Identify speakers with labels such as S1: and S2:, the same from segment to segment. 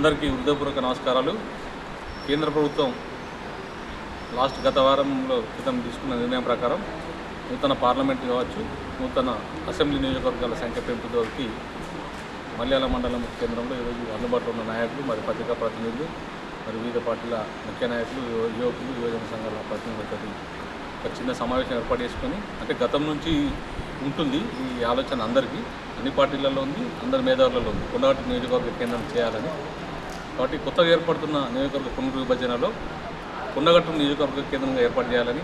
S1: అందరికీ హృదయపూర్వక నమస్కారాలు. కేంద్ర ప్రభుత్వం గత వారంలో క్రితం తీసుకున్న నిర్ణయం ప్రకారం నూతన పార్లమెంట్ కావచ్చు, నూతన అసెంబ్లీ నియోజకవర్గాల సంఖ్య పెంపుదలకి మల్యాల మండలం కేంద్రంలో ఈరోజు అందుబాటులో ఉన్న నాయకులు, మరి పత్రికా ప్రతినిధులు, మరి వివిధ పార్టీల ముఖ్య నాయకులు, యువకులు, యువజన సంఘాల ప్రతినిధులతో ఒక చిన్న సమావేశం ఏర్పాటు చేసుకొని, అంటే గతం నుంచి ఉంటుంది ఈ ఆలోచన, అందరికీ అన్ని పార్టీలలో ఉంది, అందరి మేధావులలో ఉంది, కొండగట్టు నియోజకవర్గ కేంద్రం చేయాలని. కాబట్టి కొత్తగా ఏర్పడుతున్న నియోజకవర్గ పునర్విభజనలో కొండగట్టు నియోజకవర్గ కేంద్రంగా ఏర్పాటు చేయాలని,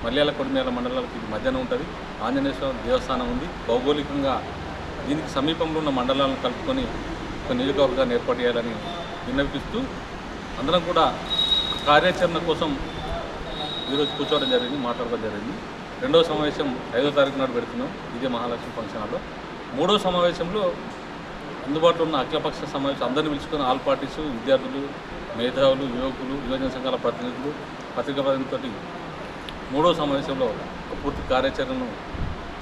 S1: మల్యాల కొడిమేల మండలాలకు ఇది మధ్యాహ్నం ఉంటుంది. ఆంజనేయ స్వామి దేవస్థానం ఉంది. భౌగోళికంగా దీనికి సమీపంలో ఉన్న మండలాలను కలుపుకొని ఒక నియోజకవర్గాన్ని ఏర్పాటు చేయాలని విన్నవిస్తూ అందరం కూడా కార్యాచరణ కోసం ఈరోజు కూర్చోవడం జరిగింది, మాట్లాడడం జరిగింది. రెండవ సమావేశం 5వ తారీఖు నాడు పెడుతున్నాం, ఇదే మహాలక్ష్మి ఫంక్షన్ హాల్లో. మూడవ సమావేశంలో అందుబాటులో ఉన్న అఖిలపక్ష సమావేశం అందరినీ పిలుచుకొని ఆల్ పార్టీస్, విద్యార్థులు, మేధావులు, యువకులు, యువజన సంఘాల ప్రతినిధులు, పత్రికా ప్రతినిధులతో మూడవ సమావేశంలో ఒక పూర్తి కార్యాచరణను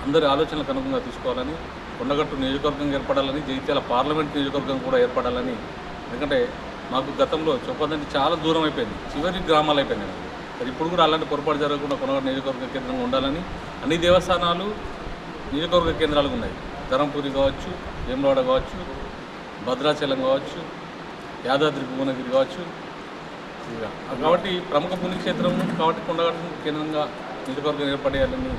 S1: అందరి ఆలోచనలకు అనుగుణంగా తీసుకోవాలని, కొండగట్టు నియోజకవర్గం ఏర్పడాలని, జగిత్యాల పార్లమెంట్ నియోజకవర్గం కూడా ఏర్పడాలని. ఎందుకంటే మాకు గతంలో చొప్పదండి చాలా దూరం అయిపోయింది, చివరి గ్రామాలు అయిపోయినాయి. మరి ఇప్పుడు కూడా అలాంటి పొరపాటు జరగకుండా కొండగట్టు నియోజకవర్గ కేంద్రంగా ఉండాలని అన్ని దేవస్థానాలు నియోజకవర్గ కేంద్రాలు ఉన్నాయి. ధర్మపురి కావచ్చు, వేములవాడ కావచ్చు, భద్రాచలం కావచ్చు, యాదాద్రి భువనగిరి కావచ్చు. కాబట్టి ప్రముఖ పుణ్యక్షేత్రం కాబట్టి కొండగట్టు కేంద్రంగా నియోజకవర్గం ఏర్పడేయాలని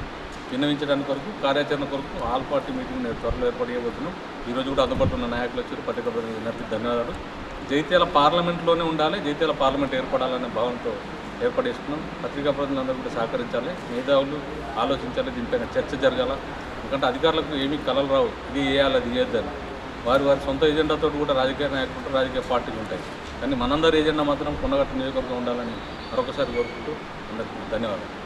S1: విన్నవించడానికి కొరకు, కార్యాచరణ కొరకు ఆల్ పార్టీ మీటింగ్ త్వరలో ఏర్పాటు చేయబోతున్నాం. ఈరోజు కూడా అందుబాటులో ఉన్న నాయకులు వచ్చారు. పత్రికా ప్రతినిధులందరికీ ధన్యవాదాలు. జగిత్యాల పార్లమెంట్లోనే ఉండాలి, జగిత్యాల పార్లమెంట్ ఏర్పడాలనే భావంతో ఏర్పాటు చేసుకున్నాం. పత్రికా ప్రతినిధులందరూ కూడా సహకరించాలి, మేధావులు ఆలోచించాలి, దీనిపైన చర్చ జరగాల. ఎందుకంటే అధికారులకు ఏమీ కలలు రావు, ఇది చేయాలి అది చేయొద్దని. వారి సొంత ఎజెండాతో కూడా రాజకీయ నాయకులు ఉంటారు, రాజకీయ పార్టీలు ఉంటాయి. కానీ మనందరి ఎజెండా మాత్రం కొండగట్టు నియోజకవర్గం ఉండాలని మరొకసారి కోరుకుంటూ అందరికీ ధన్యవాదాలు.